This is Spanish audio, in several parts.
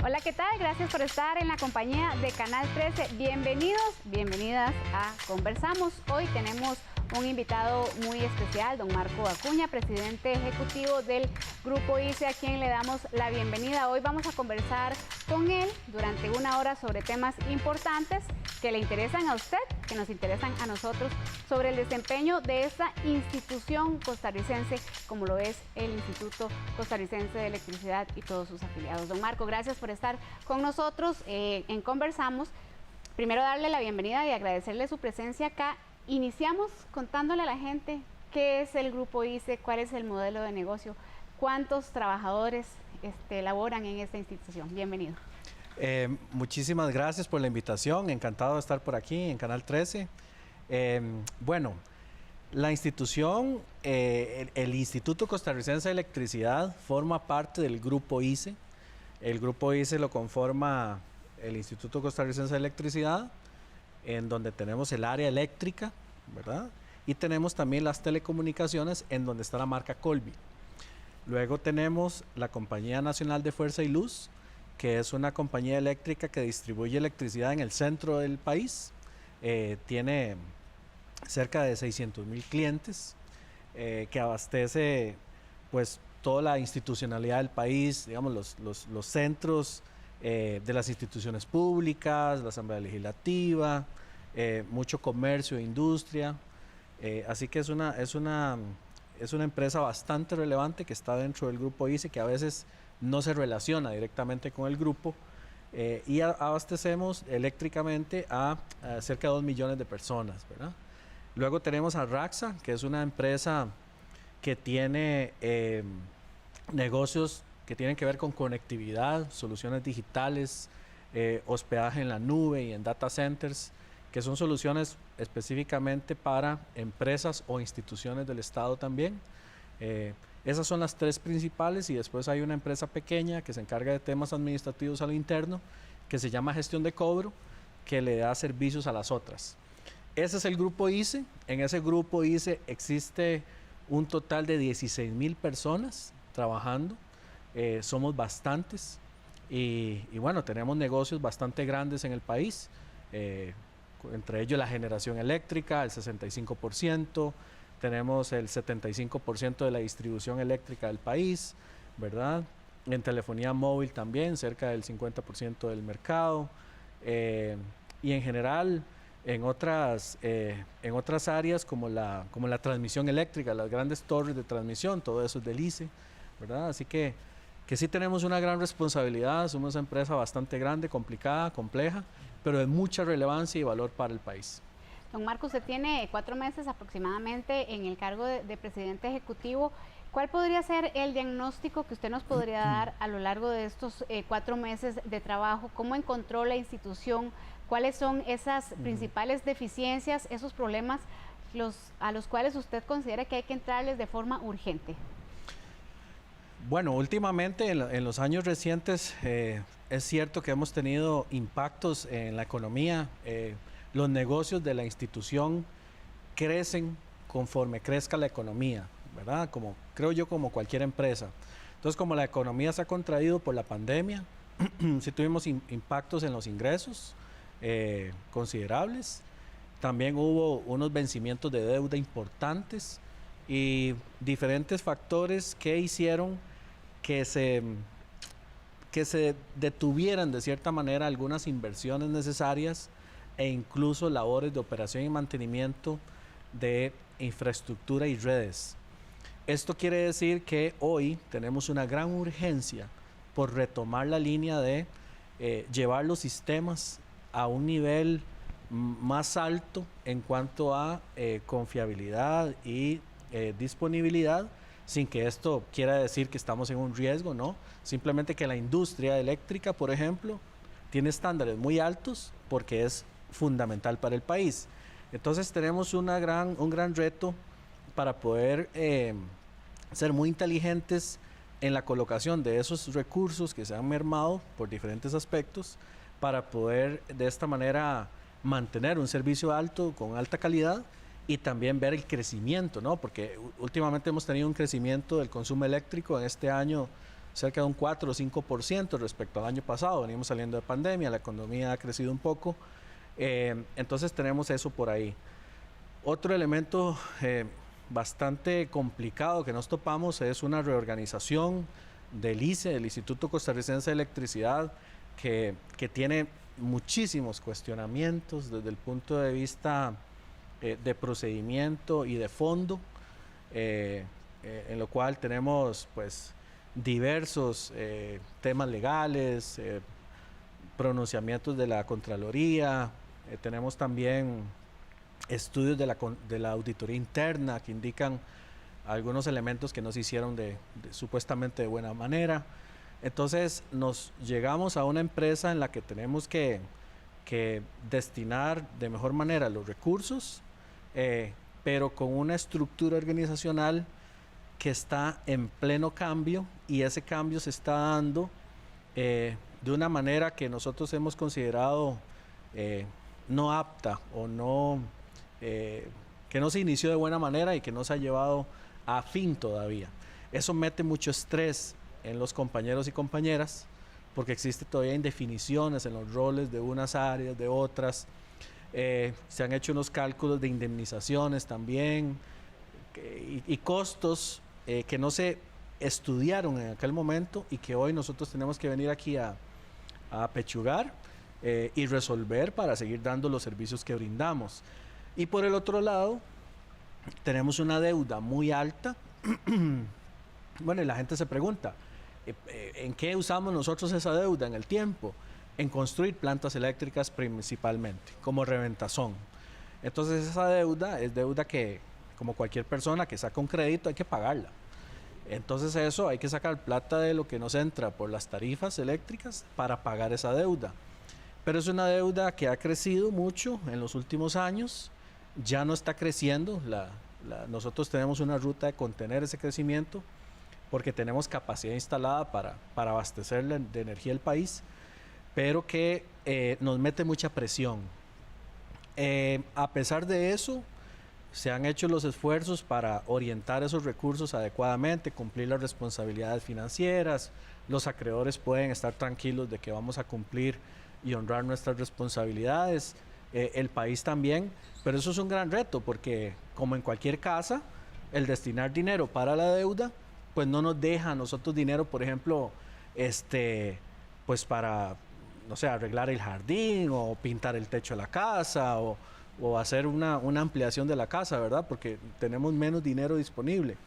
Hola, ¿qué tal? Gracias por estar en la compañía de Canal 13. Bienvenidos, bienvenidas a Conversamos. Hoy tenemos un invitado muy especial, don Marco Acuña, presidente ejecutivo del Grupo ICE, a quien le damos la bienvenida. Hoy vamos a conversar con él durante una hora sobre temas importantes que le interesan a usted, que nos interesan a nosotros, sobre el desempeño de esta institución costarricense, como lo es el Instituto Costarricense de Electricidad y todos sus afiliados. Don Marco, gracias por estar con nosotros en Conversamos. Primero darle la bienvenida y agradecerle su presencia acá. Iniciamos contándole a la gente qué es el Grupo ICE, cuál es el modelo de negocio, cuántos trabajadores laboran en esta institución. Bienvenido. Muchísimas gracias por la invitación, encantado de estar por aquí en Canal 13. Bueno, la institución, el Instituto Costarricense de Electricidad forma parte del Grupo ICE. El Grupo ICE lo conforma el Instituto Costarricense de Electricidad, en donde tenemos el área eléctrica, ¿verdad? Y tenemos también las telecomunicaciones, en donde está la marca Colby. Luego tenemos la Compañía Nacional de Fuerza y Luz, que es una compañía eléctrica que distribuye electricidad en el centro del país. Tiene cerca de 600,000 clientes, que abastece pues toda la institucionalidad del país, digamos los centros de las instituciones públicas, la Asamblea Legislativa, mucho comercio e industria. Así que es una empresa bastante relevante que está dentro del Grupo ICE, que a veces no se relaciona directamente con el grupo, y abastecemos eléctricamente a cerca de 2 millones de personas, ¿verdad? Luego tenemos a Raxa, que es una empresa que tiene negocios que tienen que ver con conectividad, soluciones digitales, hospedaje en la nube y en data centers, que son soluciones específicamente para empresas o instituciones del Estado también. Esas son las tres principales, y después hay una empresa pequeña que se encarga de temas administrativos a lo interno, que se llama gestión de cobro, que le da servicios a las otras. Ese es el Grupo ICE. En ese Grupo ICE existe un total de 16,000 personas trabajando. Somos bastantes y bueno, tenemos negocios bastante grandes en el país, entre ellos la generación eléctrica, el 65%, tenemos el 75% de la distribución eléctrica del país, ¿verdad? En telefonía móvil también, cerca del 50% del mercado, y en general en otras áreas como la transmisión eléctrica, las grandes torres de transmisión, todo eso es del ICE, ¿verdad? Así que sí tenemos una gran responsabilidad, somos una empresa bastante grande, complicada, compleja, pero de mucha relevancia y valor para el país. Don Marco, usted tiene 4 meses aproximadamente en el cargo de presidente ejecutivo. ¿Cuál podría ser el diagnóstico que usted nos podría dar a lo largo de estos 4 meses de trabajo? ¿Cómo encontró la institución? ¿Cuáles son esas principales deficiencias, esos problemas a los cuales usted considera que hay que entrarles de forma urgente? Bueno, últimamente en los años recientes es cierto que hemos tenido impactos en la economía. Los negocios de la institución crecen conforme crezca la economía, ¿verdad? Creo yo, como cualquier empresa. Entonces, como la economía se ha contraído por la pandemia, sí tuvimos impactos en los ingresos considerables. También hubo unos vencimientos de deuda importantes y diferentes factores que hicieron que se detuvieran de cierta manera algunas inversiones necesarias e incluso labores de operación y mantenimiento de infraestructura y redes. Esto quiere decir que hoy tenemos una gran urgencia por retomar la línea de llevar los sistemas a un nivel más alto en cuanto a confiabilidad y disponibilidad, sin que esto quiera decir que estamos en un riesgo, ¿no? Simplemente que la industria eléctrica, por ejemplo, tiene estándares muy altos porque es fundamental para el país. Entonces tenemos un gran reto para poder ser muy inteligentes en la colocación de esos recursos que se han mermado por diferentes aspectos, para poder de esta manera mantener un servicio alto, con alta calidad, y también ver el crecimiento, ¿no? Porque últimamente hemos tenido un crecimiento del consumo eléctrico. En este año cerca de un 4 o 5% respecto al año pasado. Venimos saliendo de pandemia, la economía ha crecido un poco, entonces tenemos eso por ahí. Otro elemento bastante complicado que nos topamos es una reorganización del ICE, el Instituto Costarricense de Electricidad, que tiene muchísimos cuestionamientos desde el punto de vista de procedimiento y de fondo, en lo cual tenemos pues diversos temas legales, pronunciamientos de la Contraloría, tenemos también estudios de la auditoría interna que indican algunos elementos que no se hicieron supuestamente de buena manera. Entonces nos llegamos a una empresa en la que tenemos que destinar de mejor manera los recursos, pero con una estructura organizacional que está en pleno cambio, y ese cambio se está dando de una manera que nosotros hemos considerado no apta o no, que no se inició de buena manera y que no se ha llevado a fin todavía. Eso mete mucho estrés en los compañeros y compañeras porque existe todavía indefiniciones en los roles de unas áreas, de otras. Se han hecho unos cálculos de indemnizaciones también y costos que no se estudiaron en aquel momento y que hoy nosotros tenemos que venir aquí a apechugar y resolver para seguir dando los servicios que brindamos. Y por el otro lado, tenemos una deuda muy alta. Bueno, y la gente se pregunta, ¿en qué usamos nosotros esa deuda en el tiempo? En construir plantas eléctricas principalmente, como Reventazón. Entonces esa deuda es deuda que, como cualquier persona que saca un crédito, hay que pagarla. Entonces eso, hay que sacar plata de lo que nos entra por las tarifas eléctricas para pagar esa deuda. Pero es una deuda que ha crecido mucho en los últimos años, ya no está creciendo. Nosotros tenemos una ruta de contener ese crecimiento porque tenemos capacidad instalada para abastecer de energía el país, pero que nos mete mucha presión. A pesar de eso, se han hecho los esfuerzos para orientar esos recursos adecuadamente, cumplir las responsabilidades financieras. Los acreedores pueden estar tranquilos de que vamos a cumplir y honrar nuestras responsabilidades. El país también, pero eso es un gran reto porque, como en cualquier casa, el destinar dinero para la deuda pues no nos deja a nosotros dinero, por ejemplo, pues para, no sé, arreglar el jardín o pintar el techo de la casa o hacer una ampliación de la casa, ¿verdad? Porque tenemos menos dinero disponible.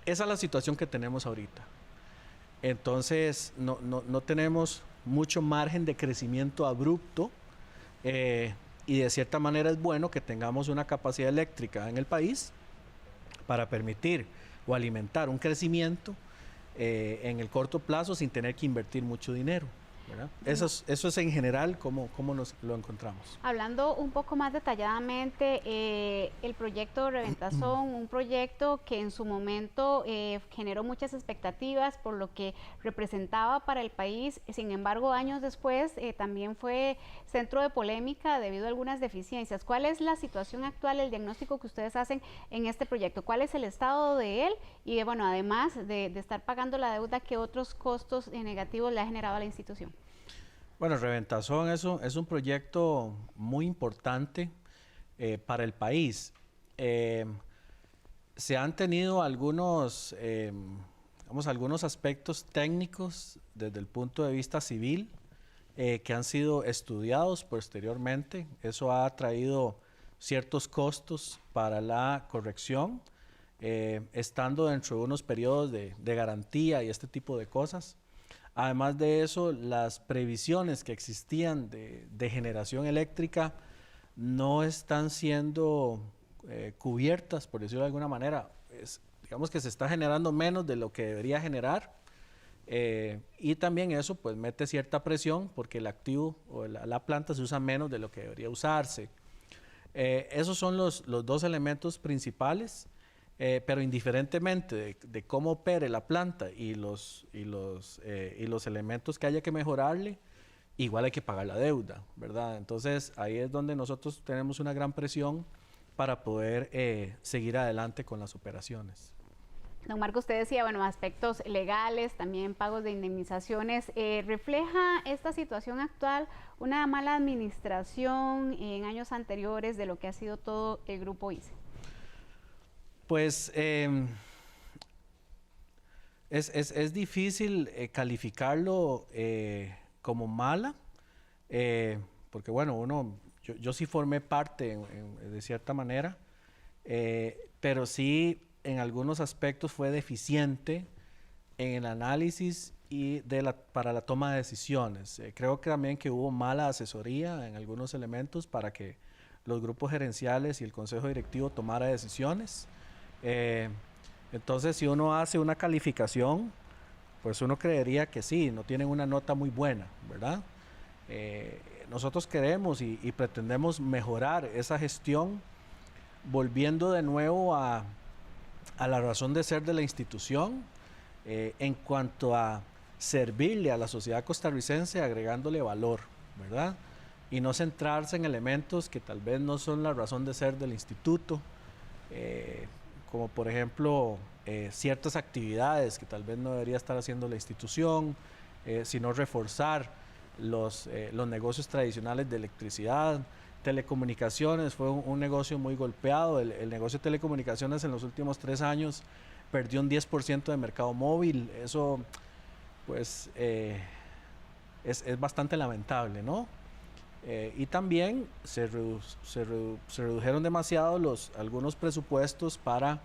Esa es la situación que tenemos ahorita. Entonces, no tenemos mucho margen de crecimiento abrupto, y de cierta manera es bueno que tengamos una capacidad eléctrica en el país para permitir o alimentar un crecimiento en el corto plazo sin tener que invertir mucho dinero, ¿verdad? Eso es en general cómo nos lo encontramos. Hablando un poco más detalladamente, el proyecto Reventazón, un proyecto que en su momento generó muchas expectativas por lo que representaba para el país. Sin embargo, años después también fue centro de polémica debido a algunas deficiencias. ¿Cuál es la situación actual, el diagnóstico que ustedes hacen en este proyecto? ¿Cuál es el estado de él? Y bueno, además de estar pagando la deuda, ¿qué otros costos negativos le ha generado a la institución? Bueno, Reventazón es un proyecto muy importante para el país. Se han tenido algunos aspectos técnicos desde el punto de vista civil que han sido estudiados posteriormente. Eso ha traído ciertos costos para la corrección, estando dentro de unos periodos de garantía y este tipo de cosas. Además de eso, las previsiones que existían de generación eléctrica no están siendo cubiertas, por decirlo de alguna manera. Digamos que se está generando menos de lo que debería generar, y también eso pues mete cierta presión porque el activo o la planta se usa menos de lo que debería usarse. Esos son los dos elementos principales. Pero indiferentemente de cómo opere la planta y los elementos que haya que mejorarle, igual hay que pagar la deuda, ¿verdad? Entonces ahí es donde nosotros tenemos una gran presión para poder seguir adelante con las operaciones. Don Marco, usted decía, bueno, aspectos legales, también pagos de indemnizaciones. ¿Refleja esta situación actual una mala administración en años anteriores de lo que ha sido todo el grupo ICE? Pues es difícil calificarlo como mala, porque bueno, yo sí formé parte de cierta manera, pero sí en algunos aspectos fue deficiente en el análisis y para la toma de decisiones. Creo que también que hubo mala asesoría en algunos elementos para que los grupos gerenciales y el consejo directivo tomara decisiones. Entonces, si uno hace una calificación, pues uno creería que sí, no tienen una nota muy buena, ¿verdad? Nosotros queremos y pretendemos mejorar esa gestión, volviendo de nuevo a la razón de ser de la institución, en cuanto a servirle a la sociedad costarricense agregándole valor, ¿verdad? Y no centrarse en elementos que tal vez no son la razón de ser del instituto, como por ejemplo ciertas actividades que tal vez no debería estar haciendo la institución, sino reforzar los negocios tradicionales de electricidad. Telecomunicaciones fue un negocio muy golpeado. El negocio de telecomunicaciones en los últimos 3 años perdió un 10% de mercado móvil. Eso pues es bastante lamentable, ¿no? Y también se redujeron demasiado algunos presupuestos para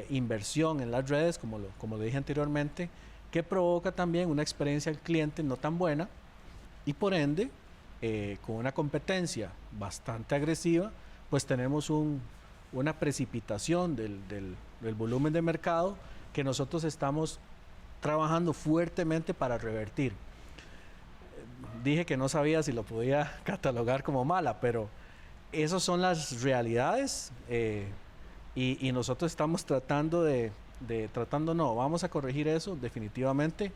inversión en las redes, como lo dije anteriormente, que provoca también una experiencia al cliente no tan buena y por ende, con una competencia bastante agresiva, pues tenemos una precipitación del volumen de mercado que nosotros estamos trabajando fuertemente para revertir. Dije que no sabía si lo podía catalogar como mala, pero esas son las realidades y nosotros estamos vamos a corregir eso definitivamente,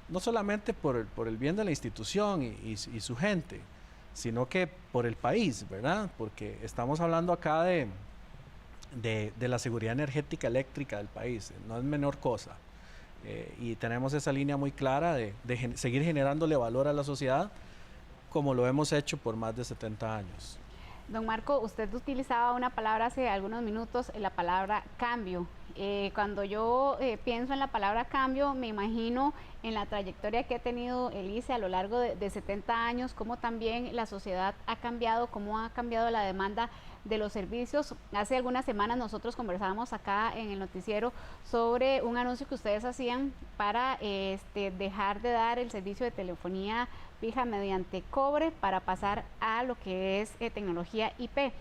no solamente por el bien de la institución y su gente, sino que por el país, ¿verdad? Porque estamos hablando acá de la seguridad energética eléctrica del país, no es menor cosa. Y tenemos esa línea muy clara de seguir generándole valor a la sociedad como lo hemos hecho por más de 70 años. Don Marco, usted utilizaba una palabra hace algunos minutos, la palabra cambio. Cuando yo pienso en la palabra cambio, me imagino en la trayectoria que ha tenido el ICE a lo largo de 70 años, cómo también la sociedad ha cambiado, cómo ha cambiado la demanda de los servicios. Hace algunas semanas nosotros conversábamos acá en el noticiero sobre un anuncio que ustedes hacían para dejar de dar el servicio de telefonía fija mediante cobre para pasar a lo que es tecnología IP.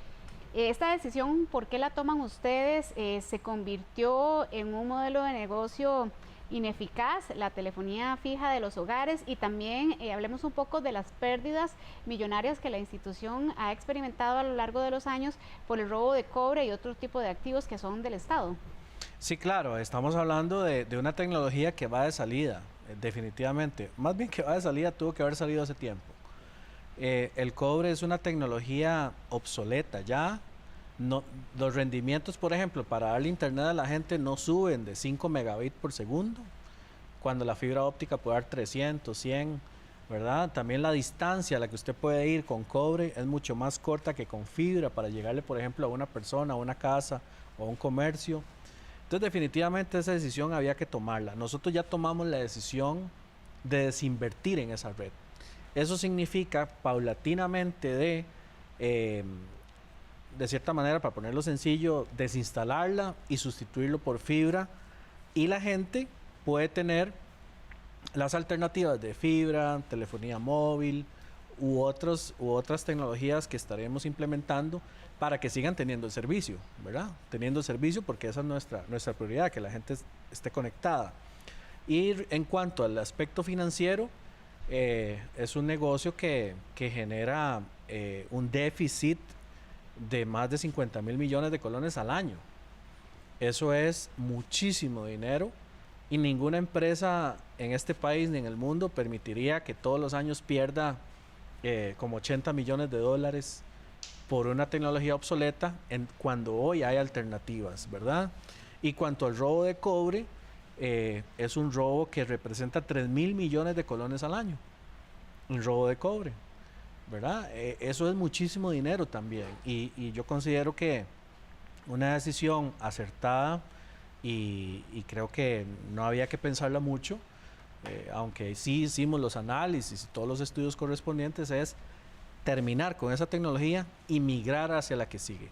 Esta decisión, ¿por qué la toman ustedes? ¿Se convirtió en un modelo de negocio ineficaz, la telefonía fija de los hogares? Y también hablemos un poco de las pérdidas millonarias que la institución ha experimentado a lo largo de los años por el robo de cobre y otro tipo de activos que son del Estado. Sí, claro, estamos hablando de una tecnología que va de salida, definitivamente. Más bien que va de salida, tuvo que haber salido hace tiempo. El cobre es una tecnología obsoleta ya. No, los rendimientos, por ejemplo, para darle internet a la gente no suben de 5 megabits por segundo, cuando la fibra óptica puede dar 300, 100, ¿verdad? También la distancia a la que usted puede ir con cobre es mucho más corta que con fibra para llegarle, por ejemplo, a una persona, a una casa o a un comercio. Entonces, definitivamente esa decisión había que tomarla. Nosotros ya tomamos la decisión de desinvertir en esa red. Eso significa paulatinamente de cierta manera, para ponerlo sencillo, desinstalarla y sustituirlo por fibra, y la gente puede tener las alternativas de fibra, telefonía móvil u otras tecnologías que estaremos implementando para que sigan teniendo el servicio, ¿verdad? Teniendo el servicio, porque esa es nuestra prioridad, que la gente esté conectada. Y en cuanto al aspecto financiero, es un negocio que genera un déficit de más de 50,000 millones de colones al año. Eso es muchísimo dinero y ninguna empresa en este país ni en el mundo permitiría que todos los años pierda como 80 millones de dólares por una tecnología obsoleta cuando hoy hay alternativas, ¿verdad? Y cuanto al robo de cobre, es un robo que representa 3.000 millones de colones al año, un robo de cobre, ¿verdad? Eso es muchísimo dinero también, y yo considero que una decisión acertada, y creo que no había que pensarla mucho, aunque sí hicimos los análisis y todos los estudios correspondientes, es terminar con esa tecnología y migrar hacia la que sigue.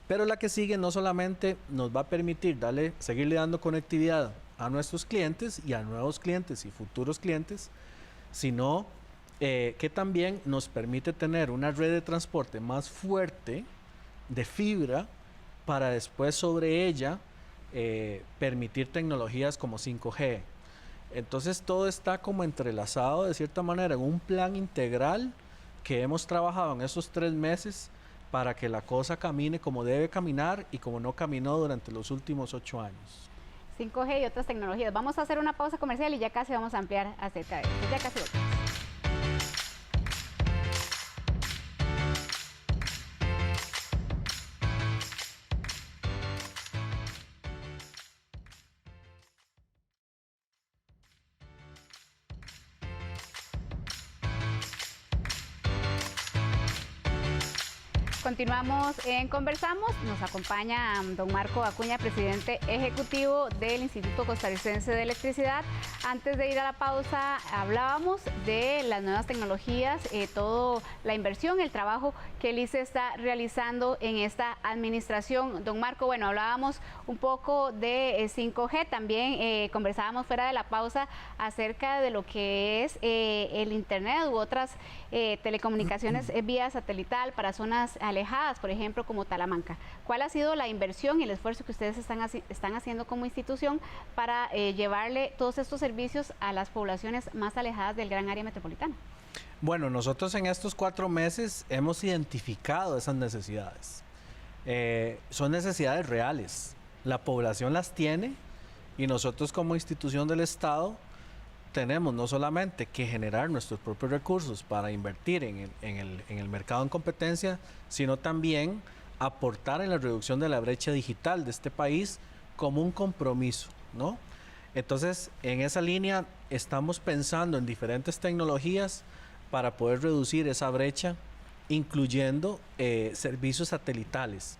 Pero la que sigue no solamente nos va a permitir seguirle dando conectividad a nuestros clientes y a nuevos clientes y futuros clientes, sino que también nos permite tener una red de transporte más fuerte de fibra para después sobre ella permitir tecnologías como 5G. Entonces todo está como entrelazado de cierta manera en un plan integral que hemos trabajado en esos 3 meses para que la cosa camine como debe caminar y como no caminó durante los últimos 8 años. 5G y otras tecnologías. Vamos a hacer una pausa comercial y ya casi vamos a ampliar acerca de esto. Ya casi volvemos. Continuamos en Conversamos. Nos acompaña don Marco Acuña, presidente ejecutivo del Instituto Costarricense de Electricidad. Antes de ir a la pausa, hablábamos de las nuevas tecnologías, toda la inversión, el trabajo que el ICE está realizando en esta administración. Don Marco, bueno, hablábamos un poco de 5G, también conversábamos fuera de la pausa acerca de lo que es el Internet u otras telecomunicaciones vía satelital para zonas alejadas, por ejemplo, como Talamanca. ¿Cuál ha sido la inversión y el esfuerzo que ustedes están haciendo como institución para llevarle todos estos servicios a las poblaciones más alejadas del gran área metropolitana? Bueno, nosotros en estos 4 meses hemos identificado esas necesidades. Son necesidades reales. La población las tiene y nosotros como institución del Estado tenemos no solamente que generar nuestros propios recursos para invertir en el mercado en competencia, sino también aportar en la reducción de la brecha digital de este país como un compromiso, ¿no? Entonces, en esa línea estamos pensando en diferentes tecnologías para poder reducir esa brecha, incluyendo servicios satelitales.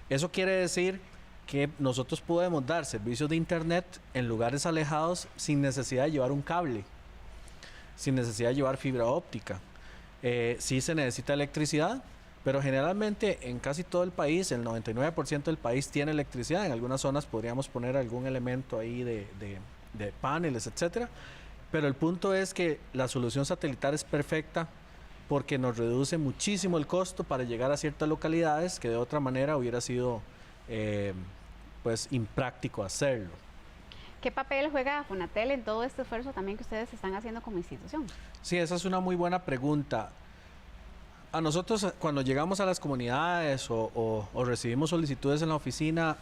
Eso quiere decir que nosotros podemos dar servicios de internet en lugares alejados sin necesidad de llevar un cable, sin necesidad de llevar fibra óptica. Sí se necesita electricidad, pero generalmente en casi todo el país, el 99% del país tiene electricidad. En algunas zonas podríamos poner algún elemento ahí de paneles, etcétera. Pero el punto es que la solución satelital es perfecta porque nos reduce muchísimo el costo para llegar a ciertas localidades que de otra manera hubiera sido pues impráctico hacerlo. ¿Qué papel juega Fonatel en todo este esfuerzo también que ustedes están haciendo como institución? Sí, esa es una muy buena pregunta. A nosotros cuando llegamos a las comunidades o recibimos solicitudes en la oficina,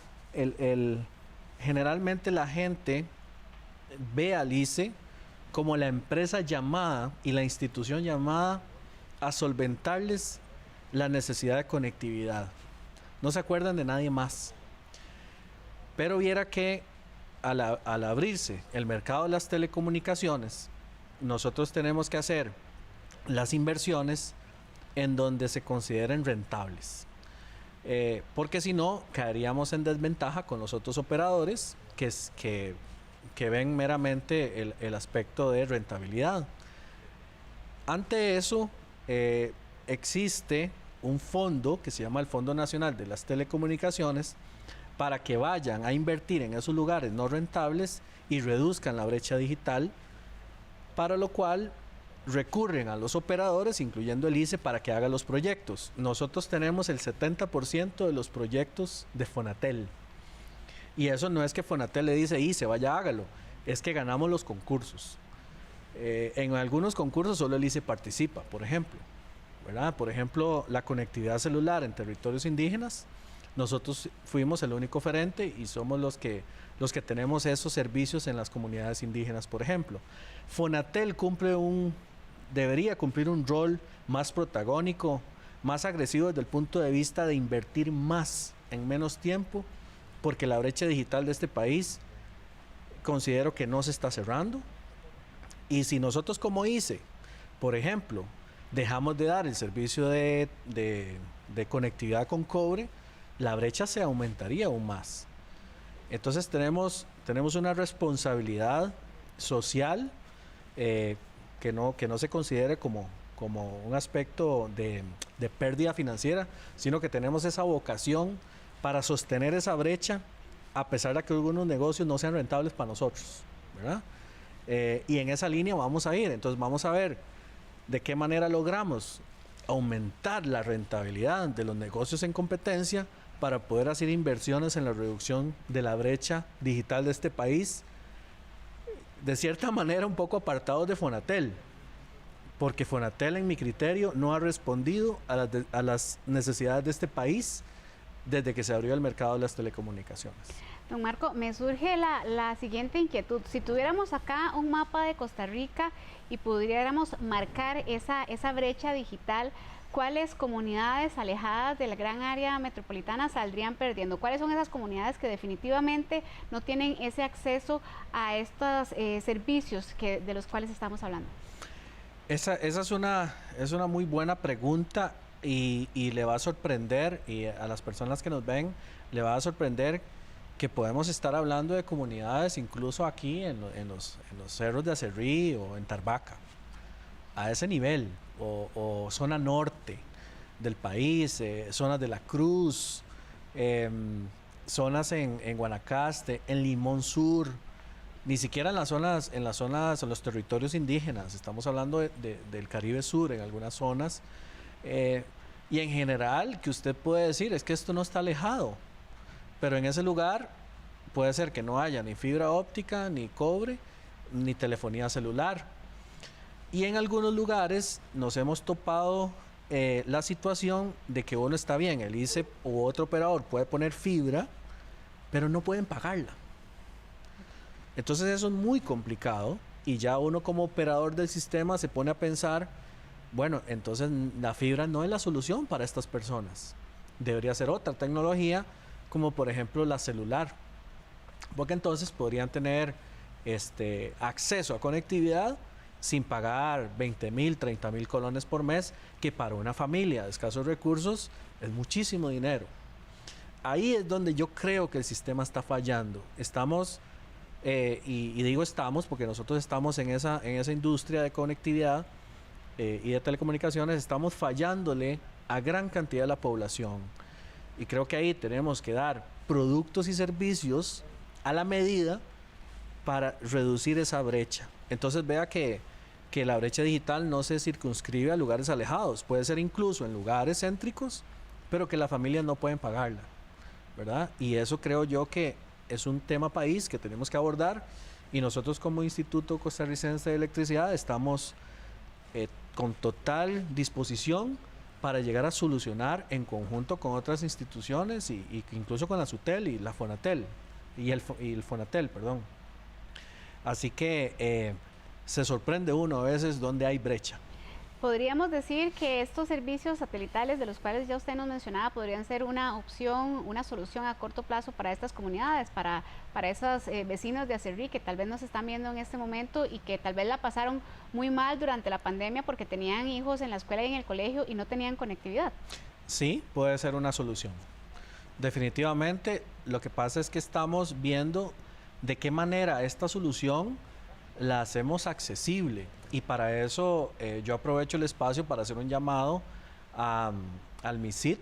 generalmente la gente ve al ICE como la empresa llamada y la institución llamada a solventarles la necesidad de conectividad. No se acuerdan de nadie más. Pero viera que al abrirse el mercado de las telecomunicaciones, nosotros tenemos que hacer las inversiones en donde se consideren rentables. Porque si no, caeríamos en desventaja con los otros operadores que ven meramente el aspecto de rentabilidad. Ante eso, existe un fondo que se llama el Fondo Nacional de las Telecomunicaciones para que vayan a invertir en esos lugares no rentables y reduzcan la brecha digital, para lo cual recurren a los operadores, incluyendo el ICE, para que haga los proyectos. Nosotros tenemos el 70% de los proyectos de Fonatel. Y eso no es que Fonatel le dice, ICE, vaya, hágalo. Es que ganamos los concursos. En algunos concursos solo el ICE participa, por ejemplo. ¿Verdad? Por ejemplo, la conectividad celular en territorios indígenas. Nosotros fuimos el único oferente y somos los que tenemos esos servicios en las comunidades indígenas, por ejemplo. Fonatel debería cumplir un rol más protagónico, más agresivo desde el punto de vista de invertir más en menos tiempo porque la brecha digital de este país considero que no se está cerrando. Y si nosotros como ICE, por ejemplo, dejamos de dar el servicio de conectividad con cobre, la brecha se aumentaría aún más. Entonces tenemos una responsabilidad social que no se considere como un aspecto de pérdida financiera, sino que tenemos esa vocación para sostener esa brecha a pesar de que algunos negocios no sean rentables para nosotros, ¿verdad? Y en esa línea vamos a ir. Entonces vamos a ver de qué manera logramos aumentar la rentabilidad de los negocios en competencia para poder hacer inversiones en la reducción de la brecha digital de este país, de cierta manera un poco apartados de Fonatel, porque Fonatel, en mi criterio, no ha respondido a las necesidades de este país desde que se abrió el mercado de las telecomunicaciones. Don Marco, me surge la siguiente inquietud. Si tuviéramos acá un mapa de Costa Rica y pudiéramos marcar esa brecha digital, ¿cuáles comunidades alejadas de la gran área metropolitana saldrían perdiendo? ¿Cuáles son esas comunidades que definitivamente no tienen ese acceso a estos servicios de los cuales estamos hablando? Esa es una muy buena pregunta y le va a sorprender, y a las personas que nos ven le va a sorprender que podemos estar hablando de comunidades incluso aquí en los cerros de Acerrí o en Tarbaca, a ese nivel, o zona norte del país, zonas de La Cruz, zonas en Guanacaste, en Limón Sur, ni siquiera en los territorios indígenas, estamos hablando del Caribe Sur, en algunas zonas, y en general, que usted puede decir, es que esto no está alejado, pero en ese lugar puede ser que no haya ni fibra óptica, ni cobre, ni telefonía celular. Y en algunos lugares nos hemos topado la situación de que uno está bien, el ICE u otro operador puede poner fibra, pero no pueden pagarla. Entonces eso es muy complicado y ya uno como operador del sistema se pone a pensar, bueno, entonces la fibra no es la solución para estas personas. Debería ser otra tecnología, como por ejemplo la celular, porque entonces podrían tener acceso a conectividad sin pagar 20,000, 30,000 colones por mes, que para una familia de escasos recursos es muchísimo dinero. Ahí es donde yo creo que el sistema está fallando. Estamos, y digo estamos porque nosotros estamos en esa industria de conectividad y de telecomunicaciones, estamos fallándole a gran cantidad de la población. Y creo que ahí tenemos que dar productos y servicios a la medida para reducir esa brecha. Entonces vea que la brecha digital no se circunscribe a lugares alejados, puede ser incluso en lugares céntricos, pero que las familias no pueden pagarla, ¿verdad? Y eso creo yo que es un tema país que tenemos que abordar, y nosotros como Instituto Costarricense de Electricidad estamos con total disposición para llegar a solucionar en conjunto con otras instituciones y incluso con la SUTEL y la Fonatel y el Fonatel, perdón. Así que se sorprende uno a veces donde hay brecha. ¿Podríamos decir que estos servicios satelitales de los cuales ya usted nos mencionaba podrían ser una opción, una solución a corto plazo para estas comunidades, para esos vecinos de Acerrí que tal vez nos están viendo en este momento y que tal vez la pasaron muy mal durante la pandemia porque tenían hijos en la escuela y en el colegio y no tenían conectividad? Sí, puede ser una solución. Definitivamente, lo que pasa es que estamos viendo de qué manera esta solución la hacemos accesible, y para eso yo aprovecho el espacio para hacer un llamado al MISIT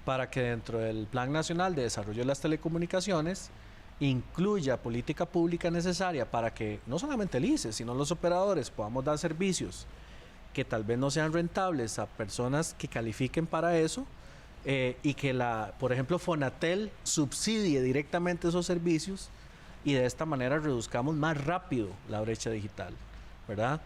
para que dentro del Plan Nacional de Desarrollo de las Telecomunicaciones incluya política pública necesaria para que no solamente el ICE, sino los operadores podamos dar servicios que tal vez no sean rentables a personas que califiquen para eso, y que por ejemplo Fonatel subsidie directamente esos servicios, y de esta manera reduzcamos más rápido la brecha digital, ¿verdad?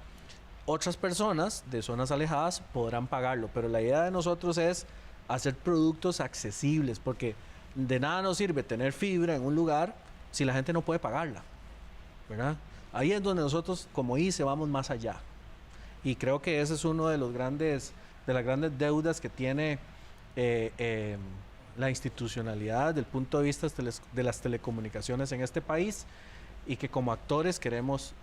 Otras personas de zonas alejadas podrán pagarlo, pero la idea de nosotros es hacer productos accesibles, porque de nada nos sirve tener fibra en un lugar si la gente no puede pagarla, ¿verdad? Ahí es donde nosotros como ICE vamos más allá, y creo que ese es uno de las grandes deudas que tiene la institucionalidad desde el punto de vista de las telecomunicaciones en este país y que como actores queremos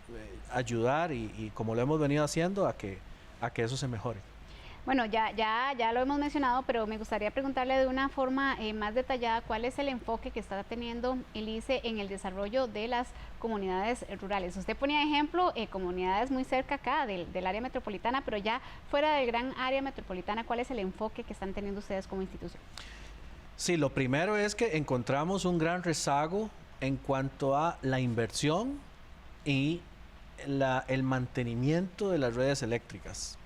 ayudar y como lo hemos venido haciendo a que eso se mejore. Bueno, ya lo hemos mencionado, pero me gustaría preguntarle de una forma más detallada cuál es el enfoque que está teniendo el ICE en el desarrollo de las comunidades rurales. Usted ponía ejemplo comunidades muy cerca acá del área metropolitana, pero ya fuera del gran área metropolitana, ¿cuál es el enfoque que están teniendo ustedes como institución? Sí, lo primero es que encontramos un gran rezago en cuanto a la inversión y el mantenimiento de las redes eléctricas.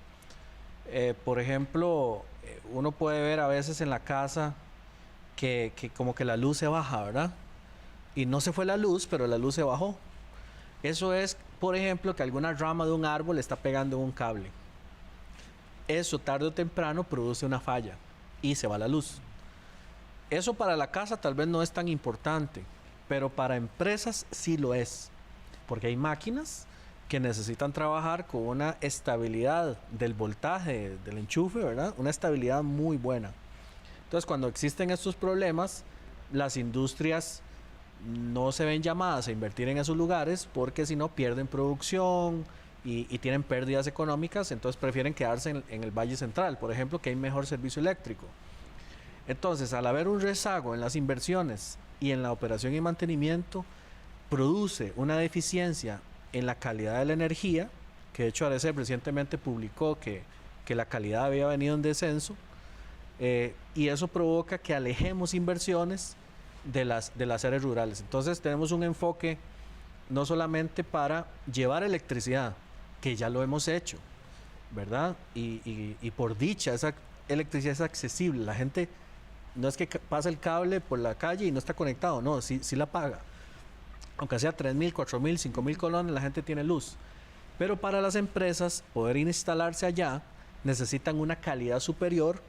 Por ejemplo, uno puede ver a veces en la casa que como que la luz se baja, ¿verdad? Y no se fue la luz, pero la luz se bajó. Eso es, por ejemplo, que alguna rama de un árbol está pegando un cable. Eso tarde o temprano produce una falla y se va la luz. Eso para la casa tal vez no es tan importante, pero para empresas sí lo es, porque hay máquinas que necesitan trabajar con una estabilidad del voltaje, del enchufe, ¿verdad? Una estabilidad muy buena. Entonces, cuando existen estos problemas, las industrias no se ven llamadas a invertir en esos lugares porque si no pierden producción y tienen pérdidas económicas, entonces prefieren quedarse en el Valle Central, por ejemplo, que hay mejor servicio eléctrico. Entonces, al haber un rezago en las inversiones y en la operación y mantenimiento, produce una deficiencia en la calidad de la energía, que de hecho ARECEP recientemente publicó que la calidad había venido en descenso, y eso provoca que alejemos inversiones de las áreas rurales. Entonces tenemos un enfoque no solamente para llevar electricidad, que ya lo hemos hecho, ¿verdad? Y por dicha, esa electricidad es accesible. La gente no es que pasa el cable por la calle y no está conectado, no, sí la paga. Aunque sea 3.000, 4.000, 5.000 colones, la gente tiene luz. Pero para las empresas, poder instalarse allá, necesitan una calidad superior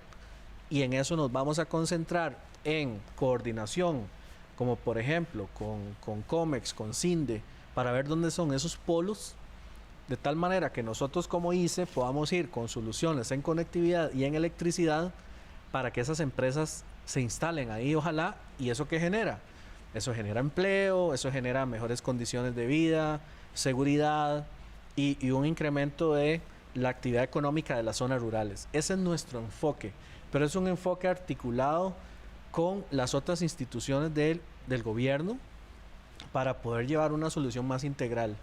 y en eso nos vamos a concentrar en coordinación, como por ejemplo con COMEX, con CINDE, para ver dónde son esos polos, de tal manera que nosotros como ICE podamos ir con soluciones en conectividad y en electricidad para que esas empresas se instalen ahí, ojalá, y eso ¿qué genera? Eso genera empleo, eso genera mejores condiciones de vida, seguridad y un incremento de la actividad económica de las zonas rurales. Ese es nuestro enfoque, pero es un enfoque articulado con las otras instituciones del gobierno para poder llevar una solución más integral.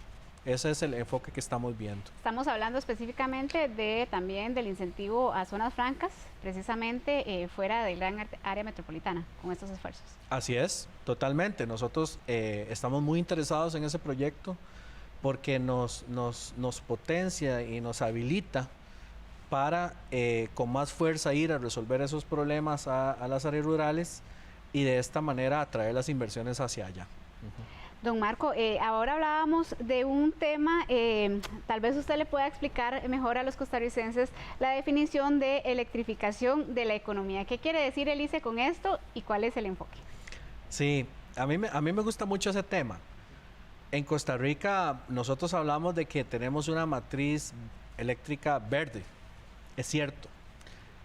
Ese es el enfoque que estamos viendo. Estamos hablando específicamente también del incentivo a zonas francas, precisamente fuera del gran área metropolitana, con estos esfuerzos. Así es, totalmente. Nosotros estamos muy interesados en ese proyecto porque nos potencia y nos habilita para con más fuerza ir a resolver esos problemas a las áreas rurales y de esta manera atraer las inversiones hacia allá. Don Marco, ahora hablábamos de un tema, tal vez usted le pueda explicar mejor a los costarricenses la definición de electrificación de la economía. ¿Qué quiere decir el ICE con esto y cuál es el enfoque? Sí, a mí me gusta mucho ese tema. En Costa Rica nosotros hablamos de que tenemos una matriz eléctrica verde, es cierto,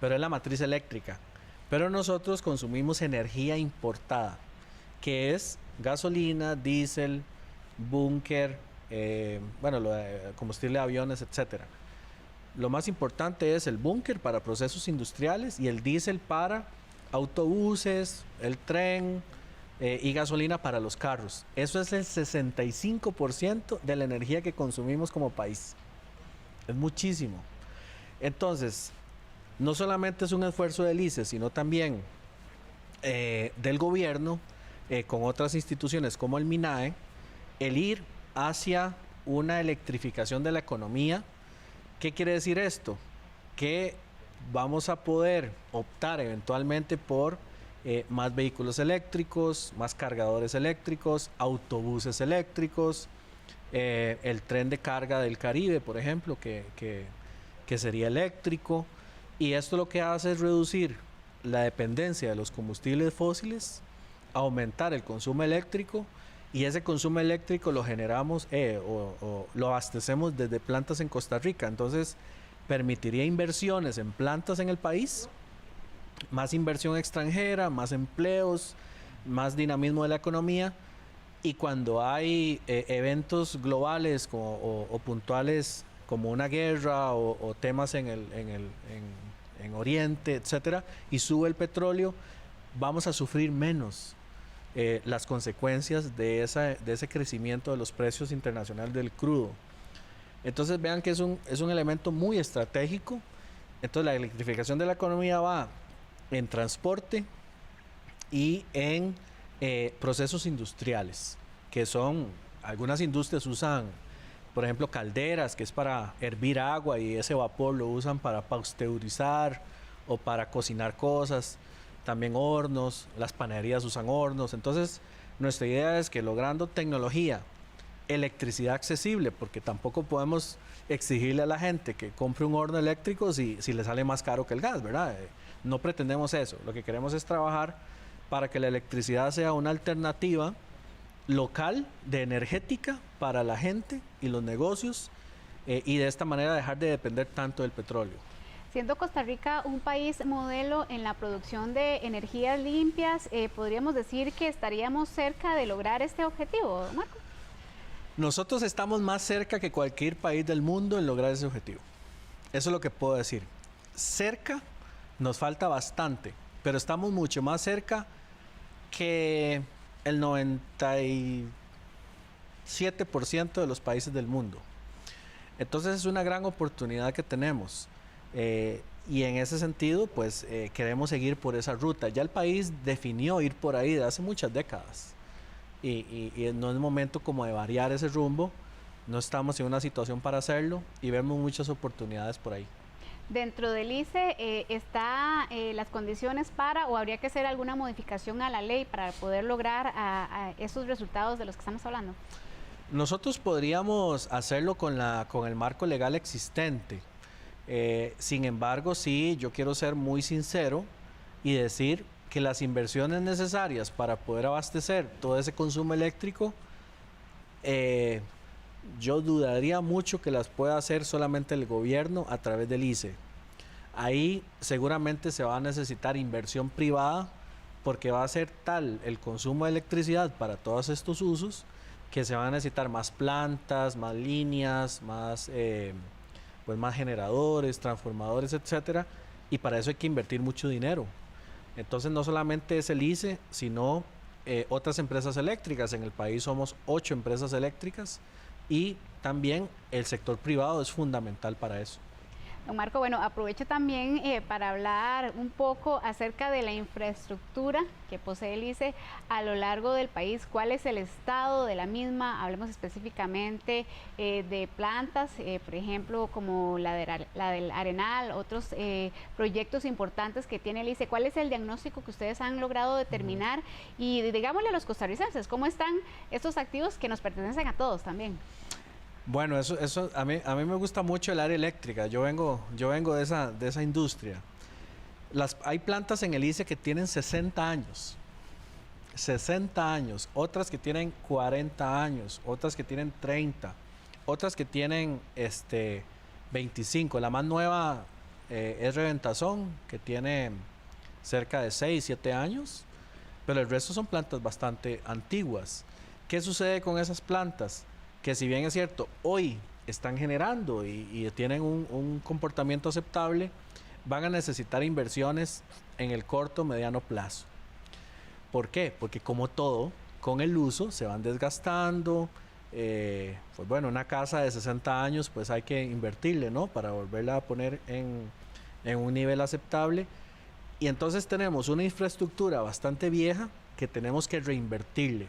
pero es la matriz eléctrica. Pero nosotros consumimos energía importada, que es gasolina, diésel, búnker, combustible de aviones, etcétera. Lo más importante es el búnker para procesos industriales y el diésel para autobuses, el tren y gasolina para los carros. Eso es el 65% de la energía que consumimos como país. Es muchísimo. Entonces, no solamente es un esfuerzo del ICE, sino también del gobierno, con otras instituciones como el MINAE, el ir hacia una electrificación de la economía. ¿Qué quiere decir esto? Que vamos a poder optar eventualmente por más vehículos eléctricos, más cargadores eléctricos, autobuses eléctricos, el tren de carga del Caribe, por ejemplo, que sería eléctrico. Y esto lo que hace es reducir la dependencia de los combustibles fósiles, aumentar el consumo eléctrico, y ese consumo eléctrico lo generamos o lo abastecemos desde plantas en Costa Rica. Entonces permitiría inversiones en plantas en el país más inversión extranjera, más empleos, más dinamismo de la economía. Y cuando hay eventos globales o puntuales como una guerra o temas en Oriente, etcétera, y sube el petróleo, vamos a sufrir menos las consecuencias de ese crecimiento de los precios internacionales del crudo. Entonces vean que es un elemento muy estratégico. Entonces la electrificación de la economía va en transporte y en procesos industriales, que son, algunas industrias usan, por ejemplo, calderas, que es para hervir agua y ese vapor lo usan para pasteurizar o para cocinar cosas. También hornos, las panaderías usan hornos. Entonces, nuestra idea es que logrando tecnología, electricidad accesible, porque tampoco podemos exigirle a la gente que compre un horno eléctrico si le sale más caro que el gas, ¿verdad? No pretendemos eso. Lo que queremos es trabajar para que la electricidad sea una alternativa local de energética para la gente y los negocios y de esta manera dejar de depender tanto del petróleo. Siendo Costa Rica un país modelo en la producción de energías limpias, ¿podríamos decir que estaríamos cerca de lograr este objetivo, Marco? Nosotros estamos más cerca que cualquier país del mundo en lograr ese objetivo. Eso es lo que puedo decir. Cerca nos falta bastante, pero estamos mucho más cerca que el 97% de los países del mundo. Entonces es una gran oportunidad que tenemos. Y en ese sentido, pues queremos seguir por esa ruta. Ya el país definió ir por ahí de hace muchas décadas. Y no es momento como de variar ese rumbo. No estamos en una situación para hacerlo y vemos muchas oportunidades por ahí. Dentro del ICE está las condiciones para, o habría que hacer alguna modificación a la ley para poder lograr a esos resultados de los que estamos hablando. Nosotros podríamos hacerlo con el marco legal existente. Sin embargo, sí, yo quiero ser muy sincero y decir que las inversiones necesarias para poder abastecer todo ese consumo eléctrico, yo dudaría mucho que las pueda hacer solamente el gobierno a través del ICE. Ahí seguramente se va a necesitar inversión privada porque va a ser tal el consumo de electricidad para todos estos usos que se van a necesitar más plantas, más líneas, más generadores, transformadores, etcétera, y para eso hay que invertir mucho dinero. Entonces no solamente es el ICE, sino otras empresas eléctricas. En el país somos 8 empresas eléctricas y también el sector privado es fundamental para eso. Don Marco, bueno, aprovecho también para hablar un poco acerca de la infraestructura que posee el ICE a lo largo del país. ¿Cuál es el estado de la misma? Hablemos específicamente de plantas, por ejemplo, como la del Arenal, otros proyectos importantes que tiene el ICE. ¿Cuál es el diagnóstico que ustedes han logrado determinar? Y digámosle a los costarricenses, ¿cómo están estos activos que nos pertenecen a todos también? Bueno, eso a mí me gusta mucho el área eléctrica. Yo vengo de esa industria. Hay plantas en el ICE que tienen 60 años. 60 años. Otras que tienen 40 años. Otras que tienen 30. Otras que tienen 25. La más nueva es Reventazón, que tiene cerca de 6, 7 años. Pero el resto son plantas bastante antiguas. ¿Qué sucede con esas plantas? Que si bien es cierto, hoy están generando y tienen un comportamiento aceptable, van a necesitar inversiones en el corto, mediano plazo. ¿Por qué? Porque como todo, con el uso se van desgastando. Pues bueno, una casa de 60 años, pues hay que invertirle, ¿no? Para volverla a poner en un nivel aceptable. Y entonces tenemos una infraestructura bastante vieja que tenemos que reinvertirle,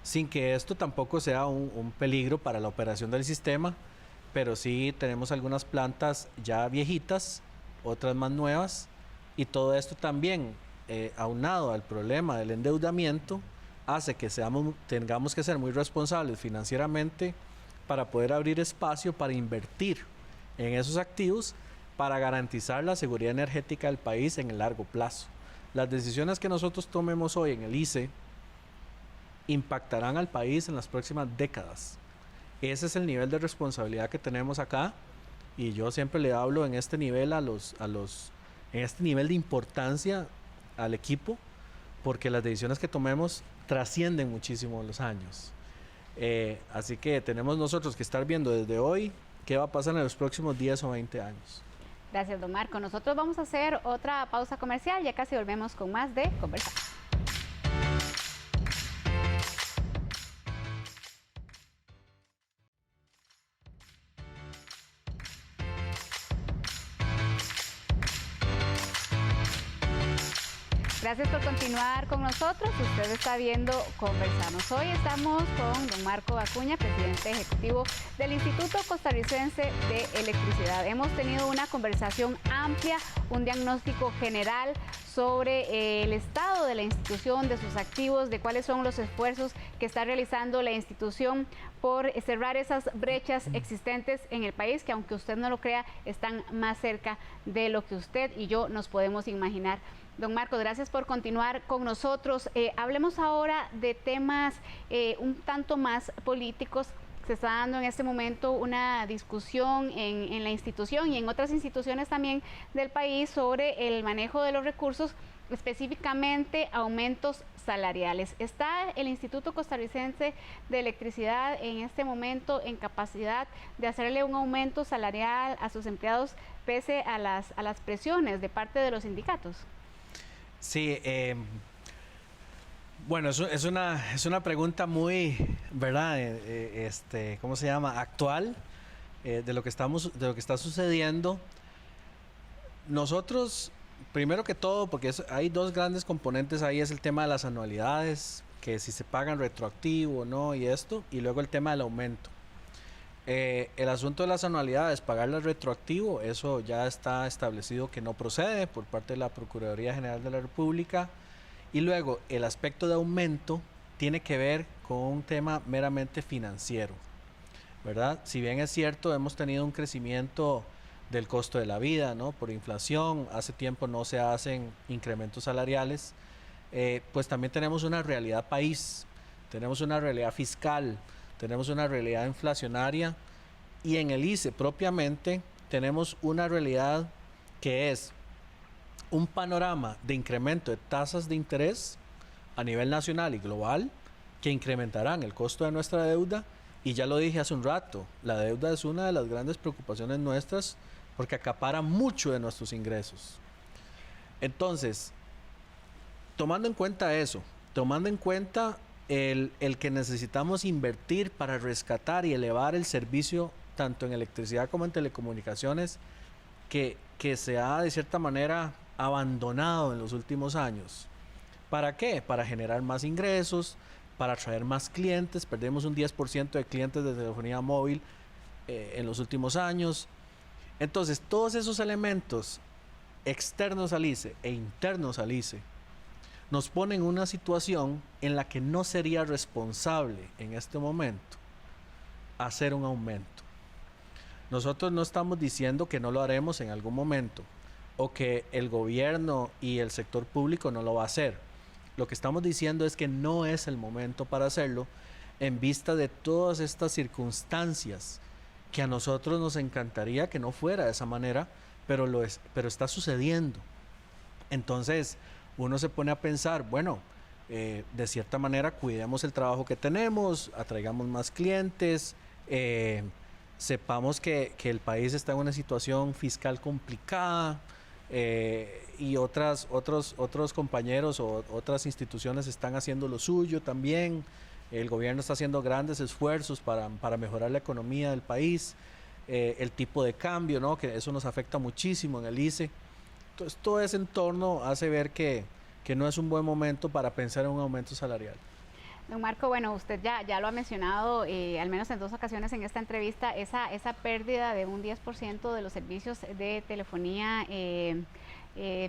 sin que esto tampoco sea un peligro para la operación del sistema, pero sí tenemos algunas plantas ya viejitas, otras más nuevas, y todo esto también, aunado al problema del endeudamiento, hace que tengamos que ser muy responsables financieramente para poder abrir espacio para invertir en esos activos para garantizar la seguridad energética del país en el largo plazo. Las decisiones que nosotros tomemos hoy en el ICE impactarán al país en las próximas décadas. Ese es el nivel de responsabilidad que tenemos acá y yo siempre le hablo en este nivel a los en este nivel de importancia al equipo, porque las decisiones que tomemos trascienden muchísimo los años. Así que tenemos nosotros que estar viendo desde hoy qué va a pasar en los próximos 10 o 20 años. Gracias, don Marco. Nosotros vamos a hacer otra pausa comercial, ya casi volvemos con más de Conversar. Gracias por continuar con nosotros. Usted está viendo Conversamos. Hoy estamos con don Marco Acuña, presidente ejecutivo del Instituto Costarricense de Electricidad. Hemos tenido una conversación amplia, un diagnóstico general sobre el estado de la institución, de sus activos, de cuáles son los esfuerzos que está realizando la institución por cerrar esas brechas existentes en el país, que aunque usted no lo crea, están más cerca de lo que usted y yo nos podemos imaginar. Don Marco, gracias por continuar con nosotros. Hablemos ahora de temas un tanto más políticos. Se está dando en este momento una discusión en la institución y en otras instituciones también del país sobre el manejo de los recursos, específicamente aumentos salariales. ¿Está el Instituto Costarricense de Electricidad en este momento en capacidad de hacerle un aumento salarial a sus empleados pese a las presiones de parte de los sindicatos? Sí, bueno, es una pregunta muy, ¿verdad? ¿Cómo se llama? Actual, de lo que está sucediendo. Nosotros, primero que todo, porque hay dos grandes componentes ahí, es el tema de las anualidades, que si se pagan retroactivo o no, y luego el tema del aumento. El asunto de las anualidades, pagarlas retroactivo, eso ya está establecido que no procede por parte de la Procuraduría General de la República. Y luego el aspecto de aumento tiene que ver con un tema meramente financiero, ¿verdad? Si bien es cierto, hemos tenido un crecimiento del costo de la vida, ¿no? Por inflación, hace tiempo no se hacen incrementos salariales, pues también tenemos una realidad país, tenemos una realidad fiscal, tenemos una realidad inflacionaria y en el ICE propiamente tenemos una realidad que es un panorama de incremento de tasas de interés a nivel nacional y global que incrementarán el costo de nuestra deuda y ya lo dije hace un rato, la deuda es una de las grandes preocupaciones nuestras porque acapara mucho de nuestros ingresos. Entonces, tomando en cuenta eso, tomando en cuenta el que necesitamos invertir para rescatar y elevar el servicio tanto en electricidad como en telecomunicaciones que se ha de cierta manera abandonado en los últimos años. ¿Para qué? Para generar más ingresos, para atraer más clientes. Perdemos un 10% de clientes de telefonía móvil en los últimos años. Entonces, todos esos elementos externos al ICE e internos al ICE nos pone en una situación en la que no sería responsable en este momento hacer un aumento. Nosotros no estamos diciendo que no lo haremos en algún momento o que el gobierno y el sector público no lo va a hacer. Lo que estamos diciendo es que no es el momento para hacerlo en vista de todas estas circunstancias que a nosotros nos encantaría que no fuera de esa manera, pero está sucediendo. Entonces, uno se pone a pensar, bueno, de cierta manera cuidemos el trabajo que tenemos, atraigamos más clientes, sepamos que el país está en una situación fiscal complicada y otros compañeros o otras instituciones están haciendo lo suyo también. El gobierno está haciendo grandes esfuerzos para mejorar la economía del país, el tipo de cambio, ¿no? Que eso nos afecta muchísimo en el ICE. Entonces, todo ese entorno hace ver que no es un buen momento para pensar en un aumento salarial. Don Marco, bueno, usted ya lo ha mencionado, al menos en 2 ocasiones en esta entrevista, esa pérdida de un 10% de los servicios de telefonía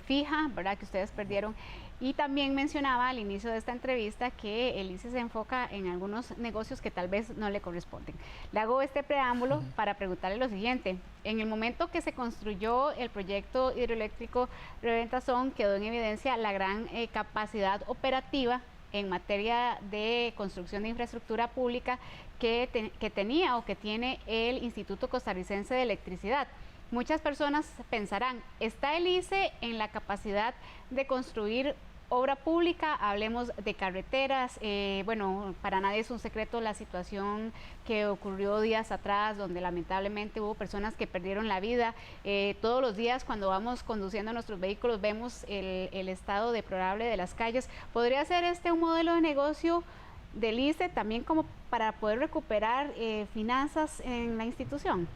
fija, ¿verdad?, que ustedes perdieron. Y también mencionaba al inicio de esta entrevista que el ICE se enfoca en algunos negocios que tal vez no le corresponden. Le hago este preámbulo para preguntarle lo siguiente. En el momento que se construyó el proyecto hidroeléctrico Reventazón, quedó en evidencia la gran capacidad operativa en materia de construcción de infraestructura pública que tenía o que tiene el Instituto Costarricense de Electricidad. Muchas personas pensarán, ¿está el ICE en la capacidad de construir obra pública? Hablemos de carreteras. Bueno, para nadie es un secreto la situación que ocurrió días atrás, donde lamentablemente hubo personas que perdieron la vida. Todos los días cuando vamos conduciendo nuestros vehículos vemos el estado deplorable de las calles. ¿Podría ser este un modelo de negocio del ICE también como para poder recuperar finanzas en la institución?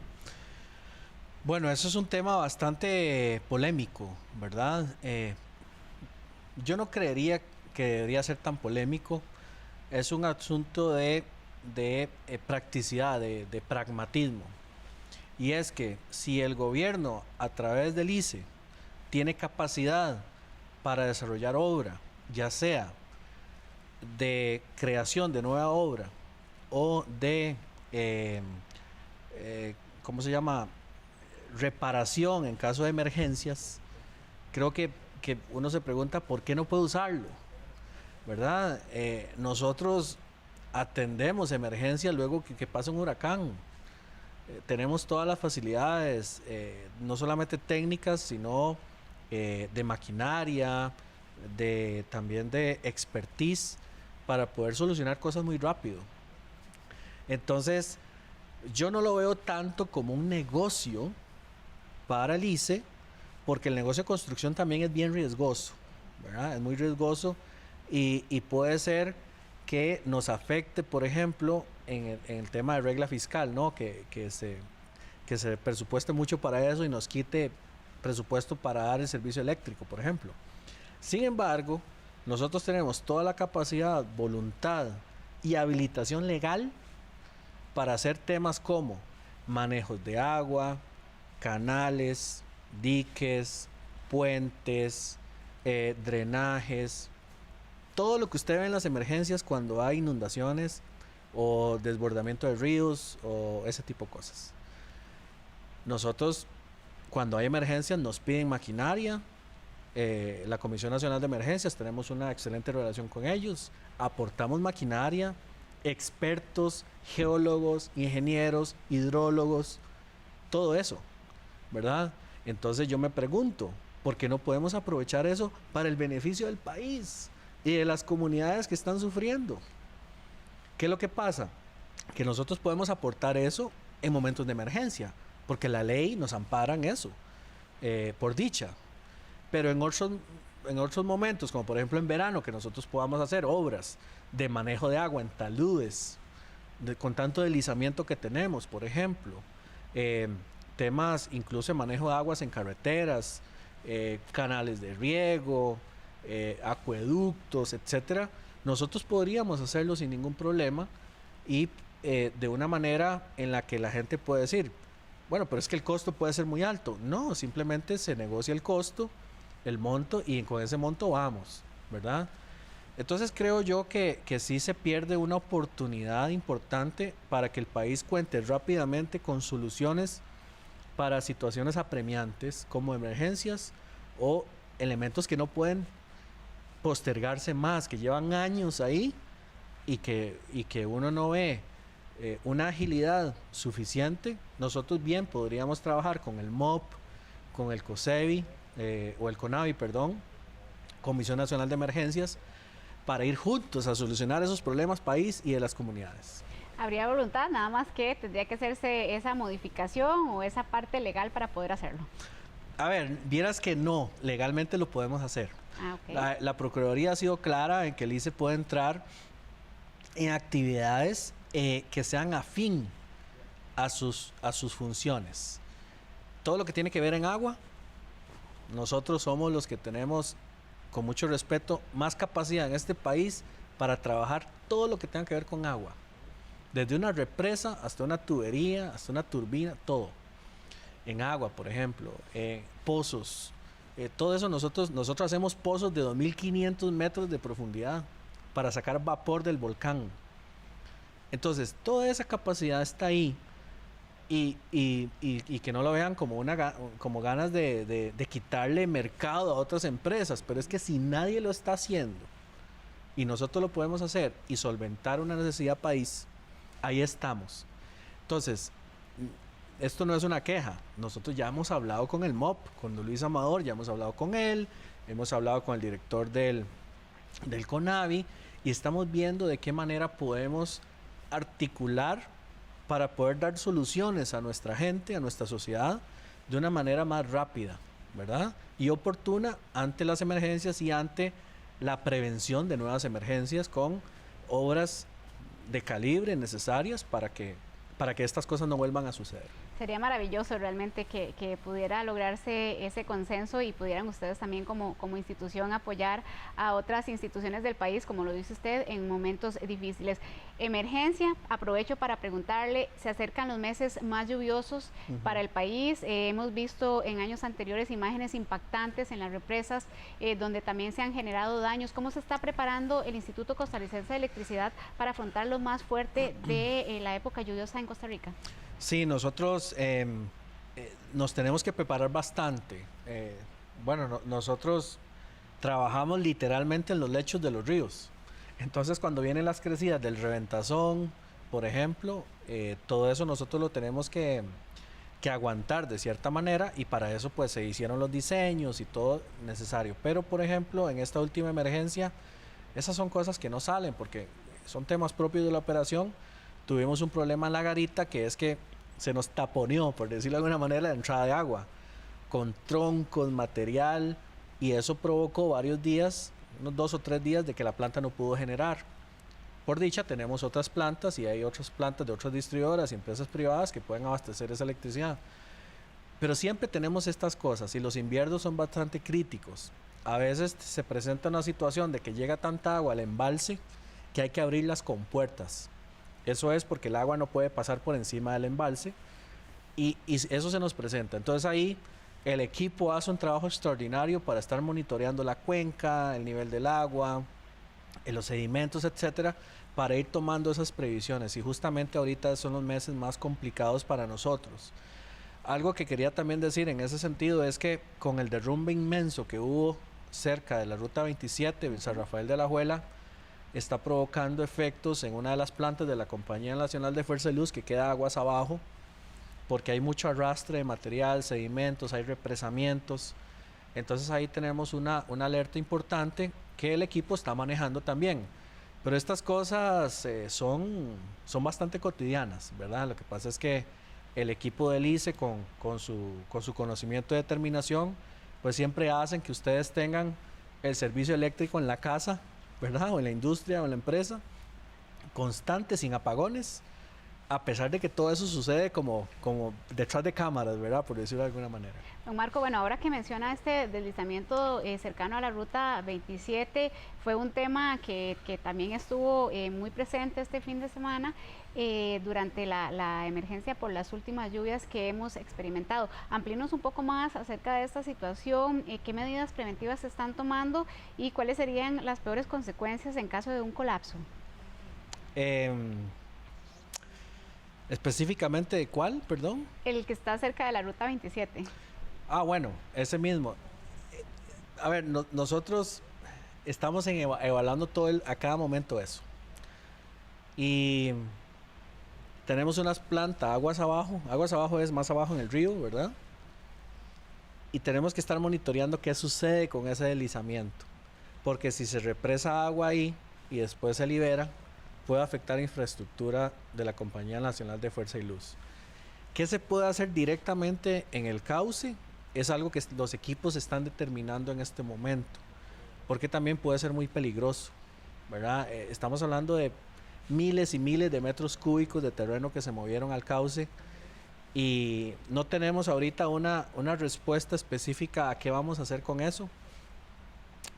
Bueno, eso es un tema bastante polémico, ¿verdad? Yo no creería que debería ser tan polémico. Es un asunto de practicidad, de pragmatismo. Y es que si el gobierno a través del ICE tiene capacidad para desarrollar obra, ya sea de creación de nueva obra o de, ¿cómo se llama?, reparación en caso de emergencias, creo que uno se pregunta por qué no puede usarlo, ¿verdad? Nosotros atendemos emergencias luego que pasa un huracán. Tenemos todas las facilidades, no solamente técnicas, sino de maquinaria, también de expertise para poder solucionar cosas muy rápido. Entonces, yo no lo veo tanto como un negocio para el ICE, porque el negocio de construcción también es bien riesgoso, ¿verdad? Es muy riesgoso y puede ser que nos afecte, por ejemplo, en el tema de regla fiscal, ¿no? Que se presupueste mucho para eso y nos quite presupuesto para dar el servicio eléctrico, por ejemplo. Sin embargo, nosotros tenemos toda la capacidad, voluntad y habilitación legal para hacer temas como manejos de agua, canales, diques, puentes, drenajes, todo lo que usted ve en las emergencias cuando hay inundaciones o desbordamiento de ríos o ese tipo de cosas. Nosotros, cuando hay emergencias, nos piden maquinaria. La Comisión Nacional de Emergencias, tenemos una excelente relación con ellos, aportamos maquinaria, expertos, geólogos, ingenieros, hidrólogos, todo eso, ¿verdad? Entonces yo me pregunto, ¿por qué no podemos aprovechar eso para el beneficio del país y de las comunidades que están sufriendo? ¿Qué es lo que pasa? Que nosotros podemos aportar eso en momentos de emergencia, porque la ley nos ampara en eso, por dicha. Pero en otros momentos, como por ejemplo en verano, que nosotros podamos hacer obras de manejo de agua en taludes, con tanto deslizamiento que tenemos, por ejemplo, temas incluso de manejo de aguas en carreteras, canales de riego, acueductos, etcétera, nosotros podríamos hacerlo sin ningún problema y de una manera en la que la gente puede decir, bueno, pero es que el costo puede ser muy alto. No, simplemente se negocia el costo, el monto, y con ese monto vamos, ¿verdad? Entonces creo yo que sí se pierde una oportunidad importante para que el país cuente rápidamente con soluciones para situaciones apremiantes como emergencias o elementos que no pueden postergarse más, que llevan años ahí y que uno no ve una agilidad suficiente. Nosotros bien podríamos trabajar con el MOP, con el COSEBI, o el CONAVI, perdón, Comisión Nacional de Emergencias, para ir juntos a solucionar esos problemas país y de las comunidades. Habría voluntad, nada más que tendría que hacerse esa modificación o esa parte legal para poder hacerlo. A ver, vieras que no, legalmente lo podemos hacer. Okay. La Procuraduría ha sido clara en que el ICE puede entrar en actividades que sean afín a sus funciones. Todo lo que tiene que ver en agua, nosotros somos los que tenemos, con mucho respeto, más capacidad en este país para trabajar todo lo que tenga que ver con agua. Desde una represa hasta una tubería, hasta una turbina, todo. En agua, por ejemplo, pozos. Todo eso nosotros hacemos pozos de 2.500 metros de profundidad para sacar vapor del volcán. Entonces, toda esa capacidad está ahí. Y que no lo vean como ganas de quitarle mercado a otras empresas, pero es que si nadie lo está haciendo y nosotros lo podemos hacer y solventar una necesidad país, ahí estamos. Entonces, esto no es una queja. Nosotros ya hemos hablado con el MOP, con don Luis Amador, ya hemos hablado con él, hemos hablado con el director del CONAVI y estamos viendo de qué manera podemos articular para poder dar soluciones a nuestra gente, a nuestra sociedad, de una manera más rápida, ¿verdad? Y oportuna ante las emergencias y ante la prevención de nuevas emergencias con obras de calibre necesarias para que estas cosas no vuelvan a suceder. Sería maravilloso realmente que pudiera lograrse ese consenso y pudieran ustedes también como institución apoyar a otras instituciones del país, como lo dice usted, en momentos difíciles. Emergencia, aprovecho para preguntarle, se acercan los meses más lluviosos para el país. Hemos visto en años anteriores imágenes impactantes en las represas, donde también se han generado daños. ¿Cómo se está preparando el Instituto Costarricense de Electricidad para afrontar lo más fuerte de la época lluviosa en Costa Rica? Sí, nosotros nos tenemos que preparar bastante. Nosotros trabajamos literalmente en los lechos de los ríos. Entonces, cuando vienen las crecidas del Reventazón, por ejemplo, todo eso nosotros lo tenemos que aguantar de cierta manera y para eso pues se hicieron los diseños y todo necesario. Pero, por ejemplo, en esta última emergencia, esas son cosas que no salen porque son temas propios de la operación. Tuvimos un problema en la garita que es que se nos taponeó, por decirlo de alguna manera, la entrada de agua con troncos, material, y eso provocó varios días, unos 2 o 3 días de que la planta no pudo generar. Por dicha tenemos otras plantas y hay otras plantas de otras distribuidoras y empresas privadas que pueden abastecer esa electricidad. Pero siempre tenemos estas cosas y los inviernos son bastante críticos. A veces se presenta una situación de que llega tanta agua al embalse que hay que abrir las compuertas. Eso es porque el agua no puede pasar por encima del embalse y eso se nos presenta. Entonces ahí el equipo hace un trabajo extraordinario para estar monitoreando la cuenca, el nivel del agua, los sedimentos, etcétera, para ir tomando esas previsiones. Y justamente ahorita son los meses más complicados para nosotros. Algo que quería también decir en ese sentido es que con el derrumbe inmenso que hubo cerca de la Ruta 27, San Rafael de Alajuela, está provocando efectos en una de las plantas de la Compañía Nacional de Fuerza y Luz que queda aguas abajo, porque hay mucho arrastre de material, sedimentos, hay represamientos. Entonces ahí tenemos una alerta importante que el equipo está manejando también. Pero estas cosas son bastante cotidianas, ¿verdad? Lo que pasa es que el equipo del ICE con su conocimiento y determinación, pues siempre hacen que ustedes tengan el servicio eléctrico en la casa, ¿verdad? O en la industria o en la empresa, constante, sin apagones, a pesar de que todo eso sucede como detrás de cámaras, ¿verdad? Por decirlo de alguna manera. Don Marco, bueno, ahora que menciona este deslizamiento cercano a la Ruta 27, fue un tema que también estuvo muy presente este fin de semana durante la emergencia por las últimas lluvias que hemos experimentado. Amplíenos un poco más acerca de esta situación, qué medidas preventivas se están tomando y cuáles serían las peores consecuencias en caso de un colapso. ¿Específicamente de cuál, perdón? El que está cerca de la Ruta 27. Ah, bueno, ese mismo. A ver, nosotros estamos evaluando a cada momento eso. Y tenemos unas plantas, aguas abajo es más abajo en el río, ¿verdad? Y tenemos que estar monitoreando qué sucede con ese deslizamiento. Porque si se represa agua ahí y después se libera, puede afectar infraestructura de la Compañía Nacional de Fuerza y Luz. ¿Qué se puede hacer directamente en el cauce? Es algo que los equipos están determinando en este momento, porque también puede ser muy peligroso, ¿verdad? Estamos hablando de miles y miles de metros cúbicos de terreno que se movieron al cauce y no tenemos ahorita una respuesta específica a qué vamos a hacer con eso,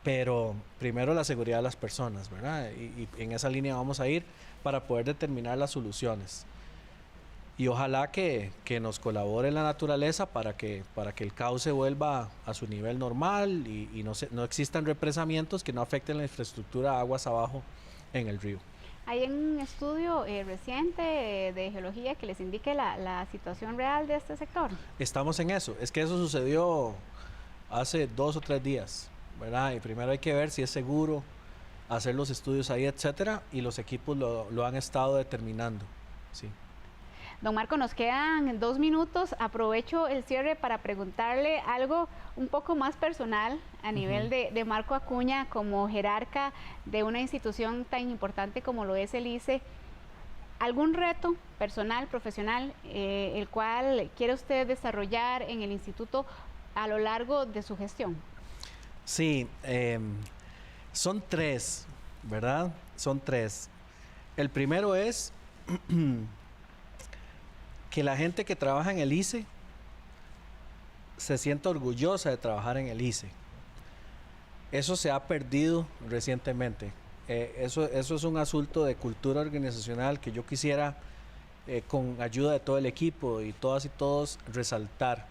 pero primero la seguridad de las personas, ¿verdad? Y en esa línea vamos a ir para poder determinar las soluciones. Y ojalá que nos colabore la naturaleza para que el cauce vuelva a su nivel normal y no existan represamientos que no afecten la infraestructura aguas abajo en el río. ¿Hay un estudio reciente de geología que les indique la situación real de este sector? Estamos en eso. Es que eso sucedió hace 2 o 3 días, ¿verdad? Y primero hay que ver si es seguro hacer los estudios ahí, etcétera, y los equipos lo han estado determinando, sí. Don Marco, nos quedan 2 minutos. Aprovecho el cierre para preguntarle algo un poco más personal a nivel de Marco Acuña, como jerarca de una institución tan importante como lo es el ICE. ¿Algún reto personal, profesional, el cual quiere usted desarrollar en el instituto a lo largo de su gestión? Sí, son 3, ¿verdad? Son 3. El primero es que la gente que trabaja en el ICE se sienta orgullosa de trabajar en el ICE. Eso se ha perdido recientemente. Eso es un asunto de cultura organizacional que yo quisiera, con ayuda de todo el equipo y todas y todos, resaltar.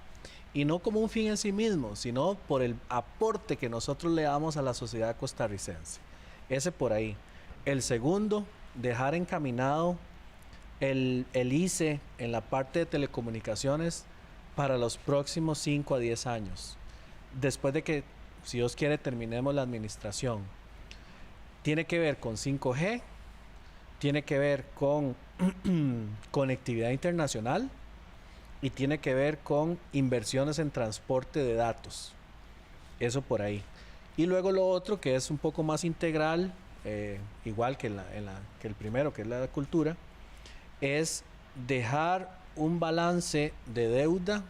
Y no como un fin en sí mismo, sino por el aporte que nosotros le damos a la sociedad costarricense. Ese por ahí. El segundo, dejar encaminado el ICE en la parte de telecomunicaciones para los próximos 5 a 10 años. Después de que, si Dios quiere, terminemos la administración. Tiene que ver con 5G, tiene que ver con conectividad internacional y tiene que ver con inversiones en transporte de datos. Eso por ahí. Y luego lo otro, que es un poco más integral, igual que el primero, que es la cultura, es dejar un balance de deuda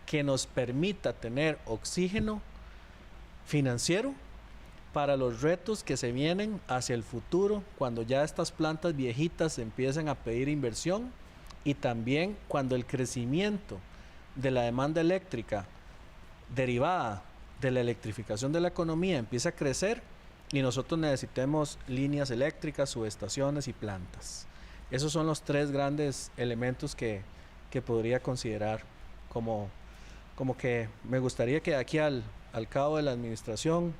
que nos permita tener oxígeno financiero para los retos que se vienen hacia el futuro, cuando ya estas plantas viejitas empiezan a pedir inversión y también cuando el crecimiento de la demanda eléctrica derivada de la electrificación de la economía empieza a crecer y nosotros necesitemos líneas eléctricas, subestaciones y plantas. Esos son los 3 grandes elementos que podría considerar como que me gustaría que aquí al cabo de la administración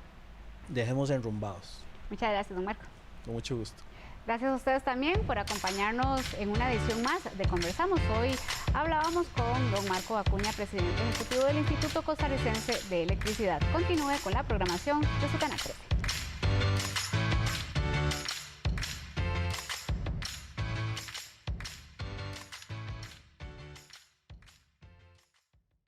dejemos enrumbados. Muchas gracias, don Marco. Con mucho gusto. Gracias a ustedes también por acompañarnos en una edición más de Conversamos. Hoy hablábamos con don Marco Acuña, presidente ejecutivo del Instituto Costarricense de Electricidad. Continúe con la programación de su Canal 13.